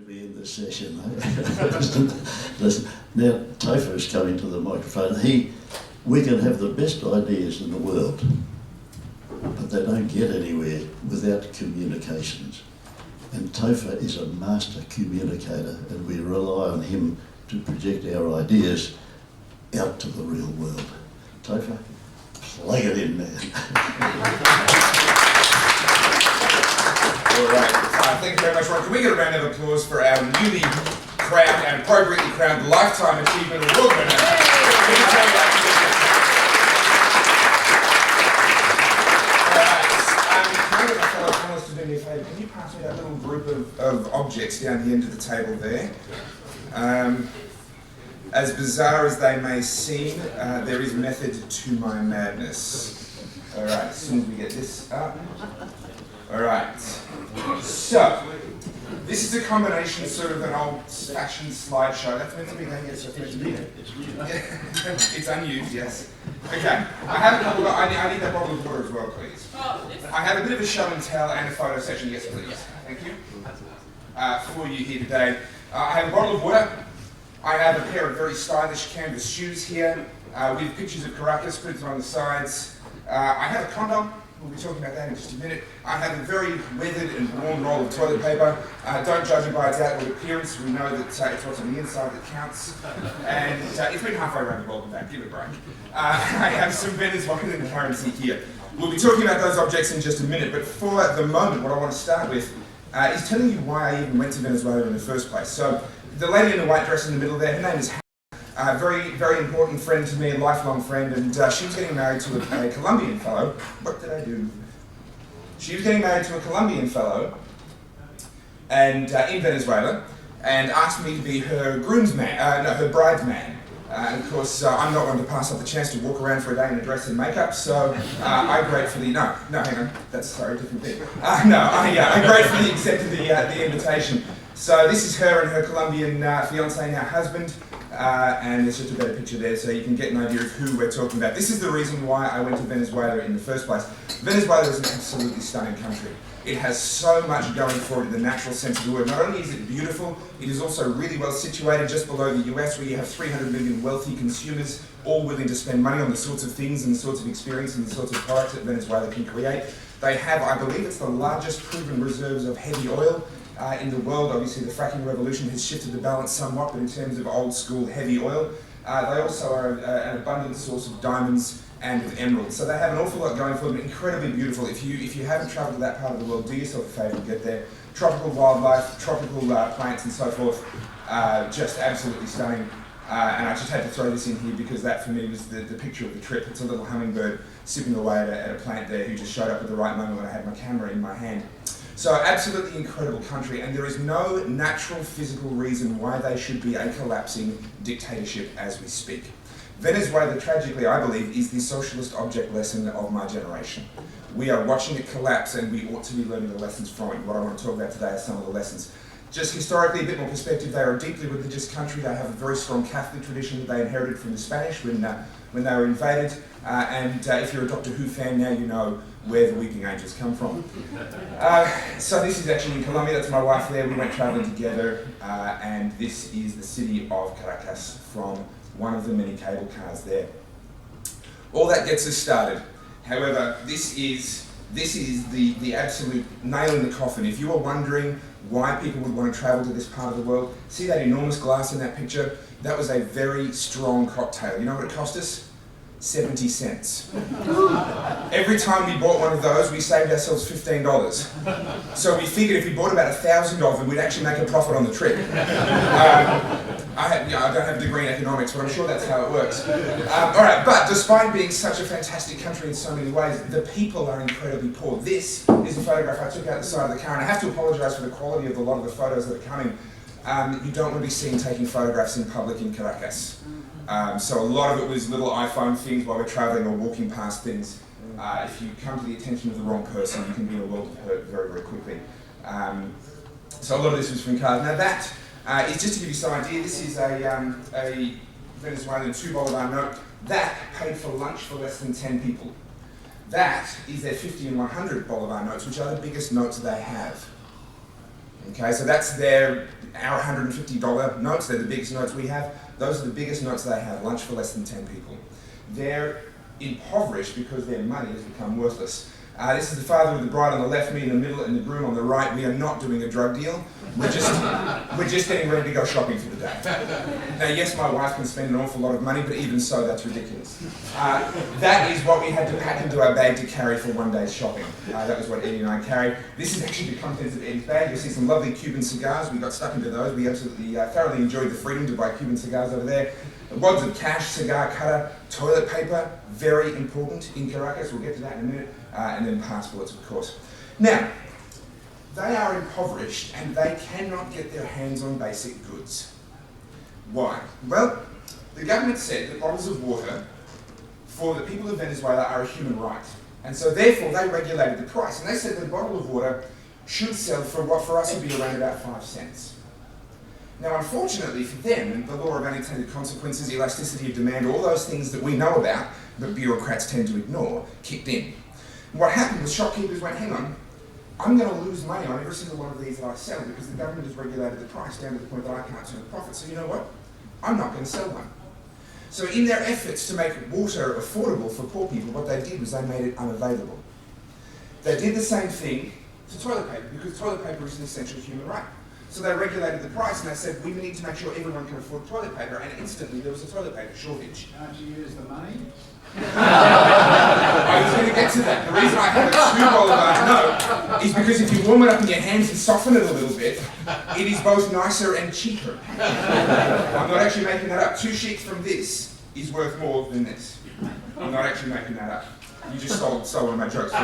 we end this session. Listen, now Topher is coming to the microphone. We can have the best ideas in the world, but they don't get anywhere without communications. And Topher is a master communicator, and we rely on him to project our ideas out to the real world. Topher, plug it in, man. All right, thank you very much, Ron. Can we get a round of applause for our newly crowned and appropriately crowned Lifetime Achievement Award winner? Can you pass me that little group of objects down the end of the table there? As bizarre as they may seem, there is method to my madness. All right, as soon as we get this up. All right, so this is a combination of sort of an old-fashioned slideshow. That's meant to be there, yes, that's meant to be there. It's unused, yes. Okay, I have a couple of, I need that bottle of water as well, please. I have a bit of a show and tell and a photo session, yes please. Thank you. For you here today. I have a bottle of water. I have a pair of very stylish canvas shoes here with pictures of Caracas printed on the sides. I have a condom. We'll be talking about that in just a minute. I have a very weathered and worn roll of toilet paper. Don't judge it by its outward appearance. We know that it's what's on the inside that counts. And it's been halfway around the world and back. Give it a break. I have some Venezuelan currency here. We'll be talking about those objects in just a minute, but for the moment, what I want to start with is telling you why I even went to Venezuela in the first place. So, the lady in the white dress in the middle there, her name is a very, very important friend to me, a lifelong friend, and she was getting married to a Colombian fellow. What did I do? She was getting married to a Colombian fellow and in Venezuela, and asked me to be her groomsman, her bridesman. And of course, I'm not one to pass up the chance to walk around for a day in a dress and makeup, so I gratefully, no, hang on, that's, sorry, different thing. I gratefully accepted the invitation. So this is her and her Colombian fiance, now husband, and there's just a better picture there so you can get an idea of who we're talking about. This is the reason why I went to Venezuela in the first place. Venezuela is an absolutely stunning country. It has so much going for it in the natural sense of the word. Not only is it beautiful, it is also really well situated just below the US, where you have 300 million wealthy consumers all willing to spend money on the sorts of things and the sorts of experience and the sorts of products that Venezuela can create. They have, I believe it's the largest proven reserves of heavy oil in the world. Obviously the fracking revolution has shifted the balance somewhat, but in terms of old school heavy oil, they also are an abundant source of diamonds and of emeralds. So they have an awful lot going for them, incredibly beautiful. If you haven't travelled to that part of the world, do yourself a favour and get there. Tropical wildlife, tropical plants and so forth, just absolutely stunning. And I just had to throw this in here because that for me was the picture of the trip. It's a little hummingbird sipping away at a plant there who just showed up at the right moment when I had my camera in my hand. So absolutely incredible country, and there is no natural physical reason why they should be a collapsing dictatorship as we speak. Venezuela, tragically, I believe, is the socialist object lesson of my generation. We are watching it collapse, and we ought to be learning the lessons from it. What I want to talk about today are some of the lessons. Just historically, a bit more perspective, they are a deeply religious country. They have a very strong Catholic tradition that they inherited from the Spanish when they were invaded. And if you're a Doctor Who fan now, you know where the Weeping Angels come from. So this is actually in Colombia. That's my wife there. We went traveling together, and this is the city of Caracas from one of the many cable cars there. All that gets us started. However, this is the absolute nail in the coffin. If you are wondering why people would want to travel to this part of the world, see that enormous glass in that picture? That was a very strong cocktail. You know what it cost us? 70 cents. Every time we bought one of those, we saved ourselves $15. So we figured if we bought about 1,000 of them, we'd actually make a profit on the trip. I don't have a degree in economics, but I'm sure that's how it works. All right, but despite being such a fantastic country in so many ways, the people are incredibly poor. This is a photograph I took out the side of the car, and I have to apologise for the quality of a lot of the photos that are coming. You don't want to be seen taking photographs in public in Caracas. So a lot of it was little iPhone things while we're traveling or walking past things. If you come to the attention of the wrong person, you can be in a world of hurt very, very quickly. So a lot of this was from cars. Now that is just to give you some idea. This is a Venezuelan $2 note. That paid for lunch for less than 10 people. That is their 50 and $100 notes, which are the biggest notes they have. Okay, so that's our $150 notes. They're the biggest notes we have. Those are the biggest notes they have, lunch for less than 10 people. They're impoverished because their money has become worthless. This is the father of the bride on the left, me in the middle, and the groom on the right. We are not doing a drug deal. We're just getting ready to go shopping for the day. Now, yes, my wife can spend an awful lot of money, but even so, that's ridiculous. That is what we had to pack into our bag to carry for one day's shopping. That was what Eddie and I carried. This is actually the contents of Eddie's bag. You'll see some lovely Cuban cigars. We got stuck into those. We absolutely thoroughly enjoyed the freedom to buy Cuban cigars over there. Wads of cash, cigar cutter, toilet paper, very important in Caracas. We'll get to that in a minute. And then passports, of course. Now, they are impoverished and they cannot get their hands on basic goods. Why? Well, the government said that bottles of water for the people of Venezuela are a human right. And so therefore they regulated the price. And they said that a bottle of water should sell for what for us would be around about 5 cents. Now, unfortunately for them, the law of unintended consequences, elasticity of demand, all those things that we know about, but bureaucrats tend to ignore, kicked in. And what happened was shopkeepers went, hang on, I'm going to lose money on every single one of these that I sell because the government has regulated the price down to the point that I can't turn a profit. So you know what? I'm not going to sell one. So in their efforts to make water affordable for poor people, what they did was they made it unavailable. They did the same thing to toilet paper because toilet paper is an essential human right. So they regulated the price and they said, we need to make sure everyone can afford toilet paper, and instantly there was a toilet paper shortage. Can't you use the money? I was going to get to that. The reason I have a 2 bolivar note is because if you warm it up in your hands and soften it a little bit, it is both nicer and cheaper. I'm not actually making that up. 2 sheets from this is worth more than this. I'm not actually making that up. You just stole one of my jokes. What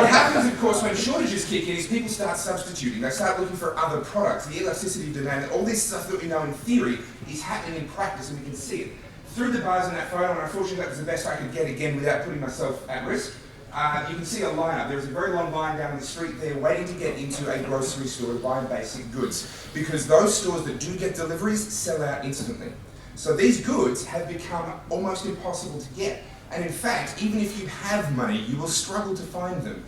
happens, of course, when shortages kick in is people start substituting. They start looking for other products. The elasticity of demand, all this stuff that we know in theory is happening in practice, and we can see it. Through the bars in that photo, and unfortunately that was the best I could get again without putting myself at risk, you can see a lineup. There is a very long line down the street there waiting to get into a grocery store to buy basic goods, because those stores that do get deliveries sell out instantly. So these goods have become almost impossible to get. And in fact, even if you have money, you will struggle to find them,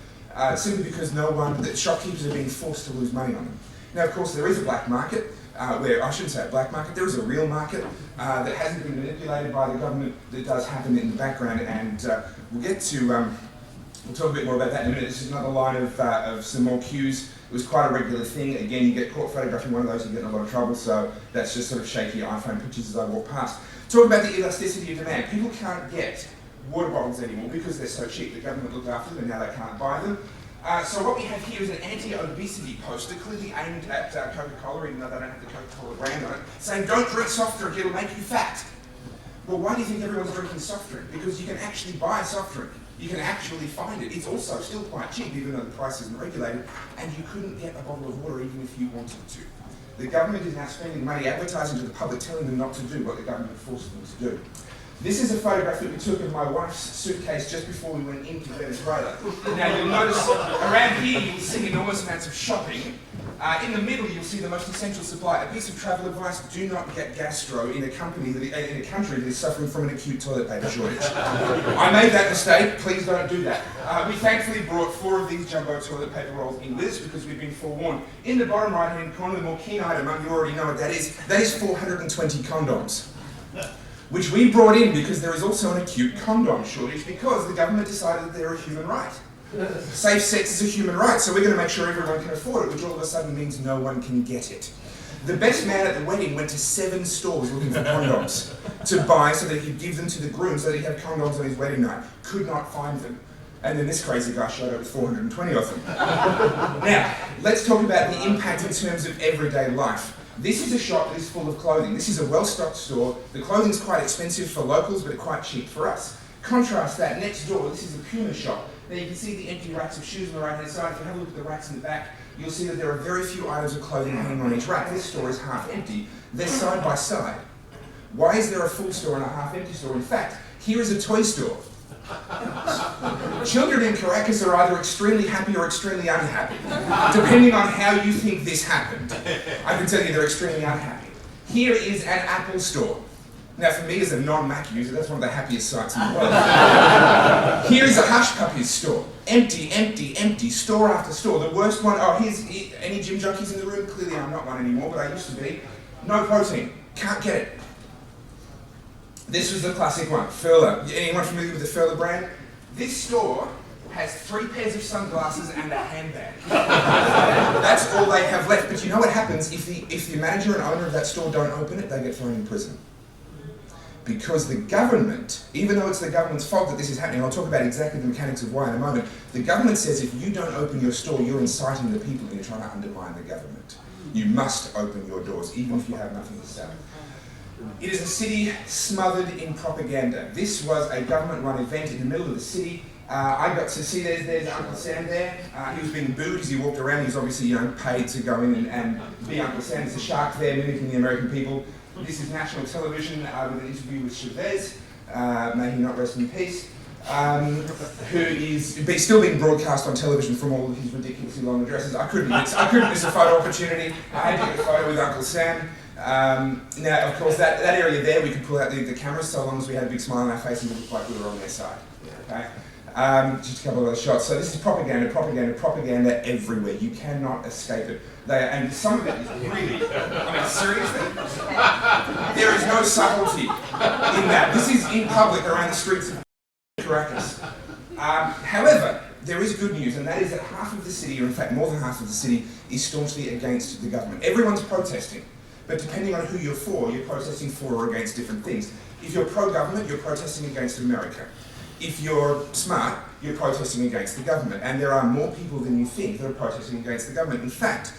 simply because that shopkeepers are being forced to lose money on them. Now, of course, there is a black market, where, I shouldn't say a black market, there is a real market that hasn't been manipulated by the government, that does happen in the background, and we'll get to, we'll talk a bit more about that in a minute. This is another line of some more cues. It was quite a regular thing. Again, you get caught photographing one of those, you get in a lot of trouble, so that's just sort of shaky iPhone pictures as I walk past. Talk about the elasticity of demand. People can't get water bottles anymore because they're so cheap. The government looked after them and now they can't buy them. So what we have here is an anti-obesity poster clearly aimed at Coca-Cola, even though they don't have the Coca-Cola brand on it, saying don't drink soft drink, it'll make you fat. Well, why do you think everyone's drinking soft drink? Because you can actually buy a soft drink. You can actually find it. It's also still quite cheap, even though the price isn't regulated, and you couldn't get a bottle of water even if you wanted to. The government is now spending money advertising to the public, telling them not to do what the government forced them to do. This is a photograph that we took of my wife's suitcase just before we went into Venezuela. Now you'll notice around here you'll see enormous amounts of shopping. In the middle you'll see the most essential supply. A piece of travel advice: do not get gastro in a country that is suffering from an acute toilet paper shortage. I made that mistake, please don't do that. We thankfully brought 4 of these jumbo toilet paper rolls in with us because we've been forewarned. In the bottom right hand corner, the more keen-eyed among you already know what that is 420 condoms, which we brought in because there is also an acute condom shortage because the government decided that they're a human right. Safe sex is a human right, so we're going to make sure everyone can afford it, which all of a sudden means no one can get it. The best man at the wedding went to 7 stores looking for condoms to buy so that he could give them to the groom so that he'd have condoms on his wedding night. Could not find them. And then this crazy guy showed up with 420 of them. Now, let's talk about the impact in terms of everyday life. This is a shop that is full of clothing. This is a well-stocked store. The clothing's quite expensive for locals, but quite cheap for us. Contrast that, next door, this is a Puma shop. Now you can see the empty racks of shoes on the right-hand side. If you have a look at the racks in the back, you'll see that there are very few items of clothing hanging on each rack. This store is half empty. They're side by side. Why is there a full store and a half-empty store? In fact, here is a toy store. Children in Caracas are either extremely happy or extremely unhappy, depending on how you think this happened. I can tell you they're extremely unhappy. Here is an Apple store. Now, for me as a non-Mac user, that's one of the happiest sights in the world. Here is a Hush Puppies store. Empty, empty, empty, store after store. The worst one, any gym junkies in the room? Clearly I'm not one anymore, but I used to be. No protein, can't get it. This was the classic one, Furler. Anyone familiar with the Furler brand? This store has 3 pairs of sunglasses and a handbag. That's all they have left. But you know what happens if the manager and owner of that store don't open it? They get thrown in prison. Because the government, even though it's the government's fault that this is happening, I'll talk about exactly the mechanics of why in a moment, the government says if you don't open your store, you're inciting the people and you're trying to undermine the government. You must open your doors, even if you have nothing to sell. It is a city smothered in propaganda. This was a government-run event in the middle of the city. I got to see, there's Uncle Sam there. He was being booed as he walked around. He was obviously, paid to go in and be Uncle Sam. There's a shark there mimicking the American people. This is national television with an interview with Chavez, may he not rest in peace, who is still being broadcast on television from all of his ridiculously long addresses. I couldn't miss a photo opportunity. I had to get a photo with Uncle Sam. Now, of course, that area there, we could pull out the cameras so long as we had a big smile on our face and looked like we were on their side. Okay? Just a couple of other shots. So this is propaganda, propaganda, propaganda everywhere. You cannot escape it. And some of it is really, seriously? There is no subtlety in that. This is in public around the streets of Caracas. However, there is good news, and that is that half of the city, or in fact more than half of the city, is staunchly against the government. Everyone's protesting, but depending on who you're protesting for or against different things. If you're pro-government, you're protesting against America. If you're smart, you're protesting against the government. And there are more people than you think that are protesting against the government. In fact,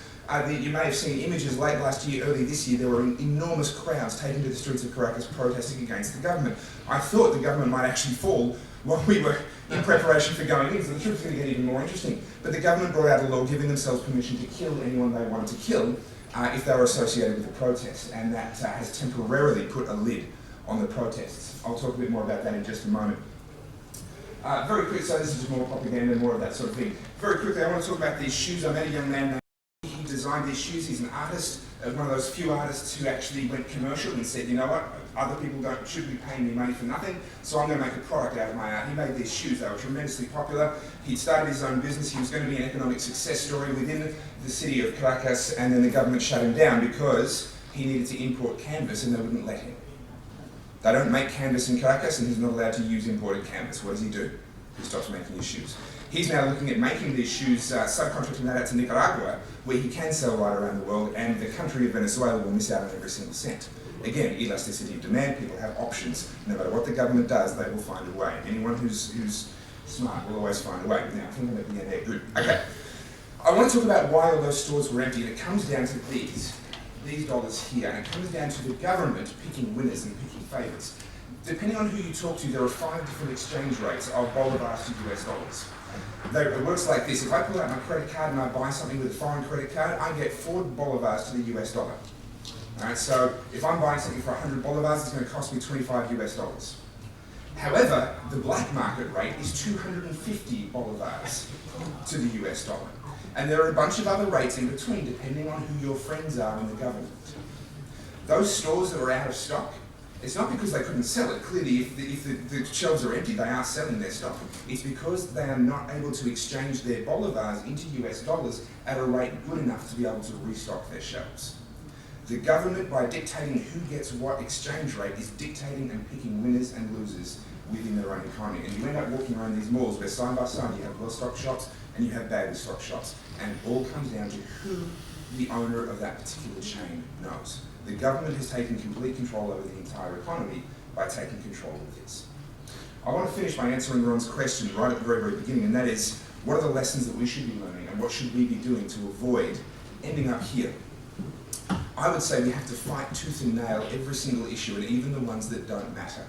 you may have seen images late last year, early this year, there were enormous crowds taken to the streets of Caracas protesting against the government. I thought the government might actually fall while we were in preparation for going in, so the trip is going to get even more interesting. But the government brought out a law giving themselves permission to kill anyone they wanted to kill if they were associated with the protests, and that has temporarily put a lid on the protests. I'll talk a bit more about that in just a moment. Very quick, so this is just more propaganda, more of that sort of thing. Very quickly, I want to talk about these shoes. I met a young man named, he designed these shoes. He's an artist, one of those few artists who actually went commercial and said, you know what, other people shouldn't be paying me money for nothing, so I'm going to make a product out of my art. He made these shoes. They were tremendously popular. He'd started his own business. He was going to be an economic success story within the city of Caracas, and then the government shut him down because he needed to import canvas and they wouldn't let him. They don't make canvas in Caracas, and he's not allowed to use imported canvas. What does he do? He stops making his shoes. He's now looking at making these shoes, subcontracting that out to Nicaragua, where he can sell right around the world, and the country of Venezuela will miss out on every single cent. Again, elasticity of demand, people have options. No matter what the government does, they will find a way. Anyone who's smart will always find a way. Now, I think I'm at the end there. Good. Okay. I want to talk about why all those stores were empty, and it comes down to these dollars here, and it comes down to the government picking winners and picking favourites. Depending on who you talk to, there are 5 different exchange rates of bolivars to US dollars. It works like this. If I pull out my credit card and I buy something with a foreign credit card, I get 4 bolivars to the US dollar. Alright, so if I'm buying something for 100 bolivars, it's going to cost me 25 US dollars. However, the black market rate is 250 bolivars to the US dollar. And there are a bunch of other rates in between, depending on who your friends are in the government. Those stores that are out of stock, it's not because they couldn't sell it. Clearly, if the shelves are empty, they are selling their stock. It's because they are not able to exchange their bolivars into US dollars at a rate good enough to be able to restock their shelves. The government, by dictating who gets what exchange rate, is dictating and picking winners and losers within their own economy. And you end up walking around these malls where side by side you have well-stocked shops and you have badly stocked shops. And it all comes down to who the owner of that particular chain knows. The government has taken complete control over the entire economy by taking control of this. I want to finish by answering Ron's question right at the very, very beginning, and that is, what are the lessons that we should be learning and what should we be doing to avoid ending up here? I would say we have to fight tooth and nail every single issue, and even the ones that don't matter.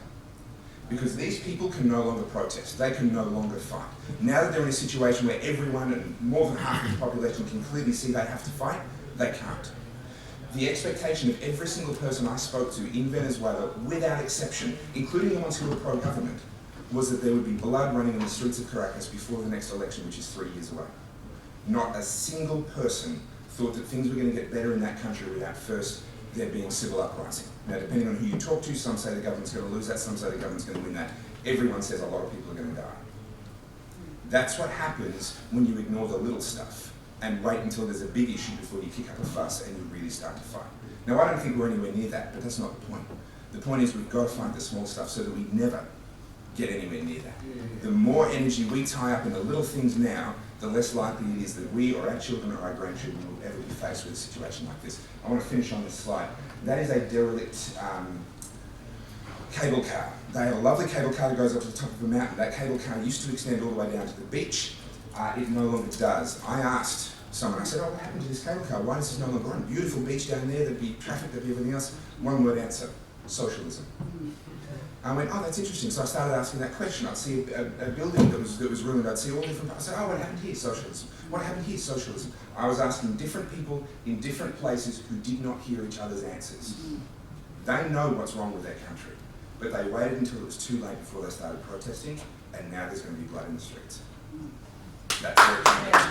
Because these people can no longer protest, they can no longer fight. Now that they're in a situation where everyone and more than half of the population can clearly see they have to fight, they can't. The expectation of every single person I spoke to in Venezuela, without exception, including the ones who were pro-government, was that there would be blood running in the streets of Caracas before the next election, which is 3 years away. Not a single person thought that things were going to get better in that country without first there being civil uprising. Now, depending on who you talk to, some say the government's going to lose that, some say the government's going to win that. Everyone says a lot of people are going to die. That's what happens when you ignore the little stuff and wait until there's a big issue before you kick up a fuss and you really start to fight. Now, I don't think we're anywhere near that, but that's not the point. The point is we've got to fight the small stuff so that we never get anywhere near that. The more energy we tie up in the little things now, the less likely it is that we or our children or our grandchildren will ever be faced with a situation like this. I want to finish on this slide. That is a derelict cable car. They have a lovely cable car that goes up to the top of a mountain. That cable car used to extend all the way down to the beach. It no longer does. I asked someone, I said, oh, what happened to this cable car? Why does this no longer run? Beautiful beach down there, there'd be traffic, there'd be everything else. One word answer, socialism. I went, oh, that's interesting. So I started asking that question. I'd see a building that was ruined. I'd see all different parts. I said, oh, what happened here? Socialism. What happened here? Socialism. I was asking different people in different places who did not hear each other's answers. They know what's wrong with their country, but they waited until it was too late before they started protesting, and now there's going to be blood in the streets. That's where it came from.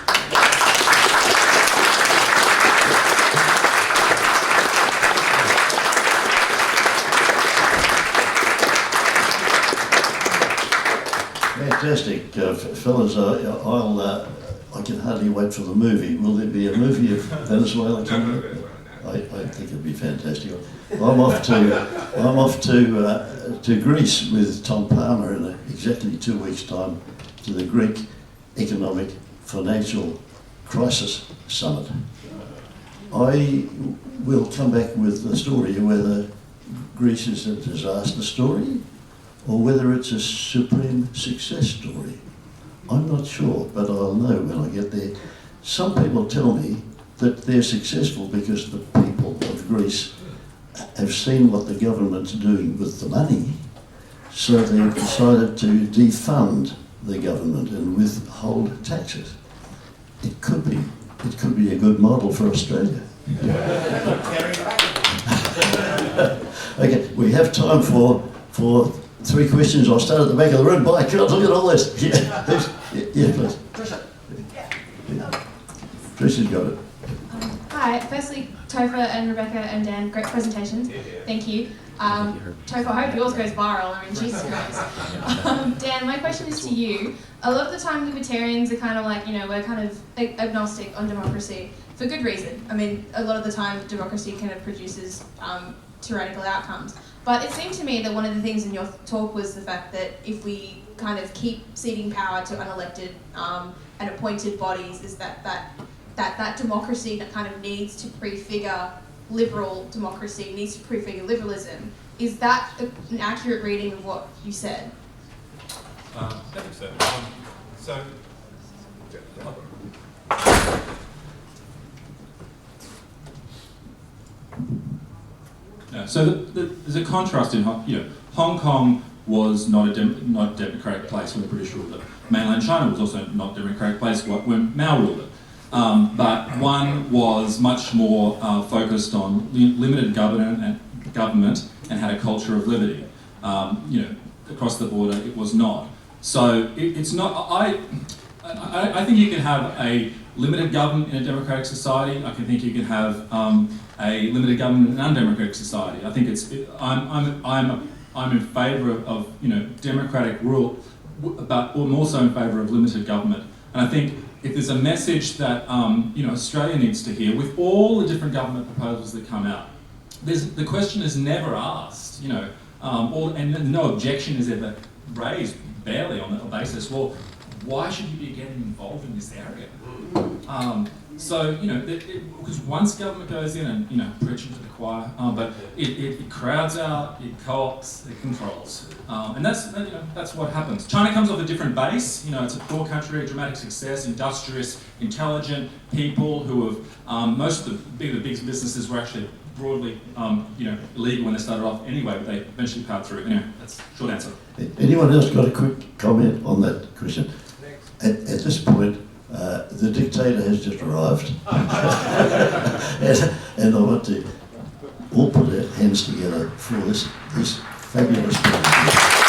Fantastic, fellas. I can hardly wait for the movie. Will there be a movie of Venezuela coming up? I think it'd be fantastic. I'm off to Greece with Tom Palmer in exactly 2 weeks' time to the Greek Economic Financial Crisis Summit. I will come back with the story of whether Greece is a disaster story or whether it's a supreme success story. I'm not sure, but I'll know when I get there. Some people tell me that they're successful because the people of Greece have seen what the government's doing with the money, so they've decided to defund the government and withhold taxes. It could be a good model for Australia. Okay, we have time for 3 questions. I'll start at the back of the room. By God, look at all this. Yeah, please. Trisha. Trisha's got it. Hi, firstly, Topher and Rebecca and Dan, great presentations. Thank you. Topher, I hope yours goes viral. I mean, Jesus Christ. Dan, my question is to you. A lot of the time, libertarians are kind of like, we're kind of agnostic on democracy for good reason. I mean, a lot of the time, democracy kind of produces tyrannical outcomes. But it seemed to me that one of the things in your talk was the fact that if we kind of keep ceding power to unelected and appointed bodies, is that democracy that kind of needs to prefigure liberal democracy, needs to prefigure liberalism. Is that an accurate reading of what you said? I think so. So there's a contrast in Hong Kong was not a democratic place when the British ruled it. Mainland China was also not a democratic place when Mao ruled it. But one was much more focused on limited government and had a culture of liberty. Across the border, it was not. So it's not. I think you can have a limited government in a democratic society. I can think you can have a limited government in an undemocratic society. I think I'm in favour of democratic rule, but more so in favour of limited government. And I think if there's a message that Australia needs to hear, with all the different government proposals that come out, the question is never asked, and no objection is ever raised, barely on that basis. Well, why should you be getting involved in this area? Because once government goes in and preaching to the choir, but it crowds out, it co-ops, it controls, and that's what happens. China comes off a different base. It's a poor country, a dramatic success, industrious, intelligent people who have most of the biggest businesses were actually broadly illegal when they started off anyway, but they eventually powered through. Anyway, that's a short answer. Anyone else got a quick comment on that question? At this point, the dictator has just arrived. and I want to all put our hands together for this fabulous program.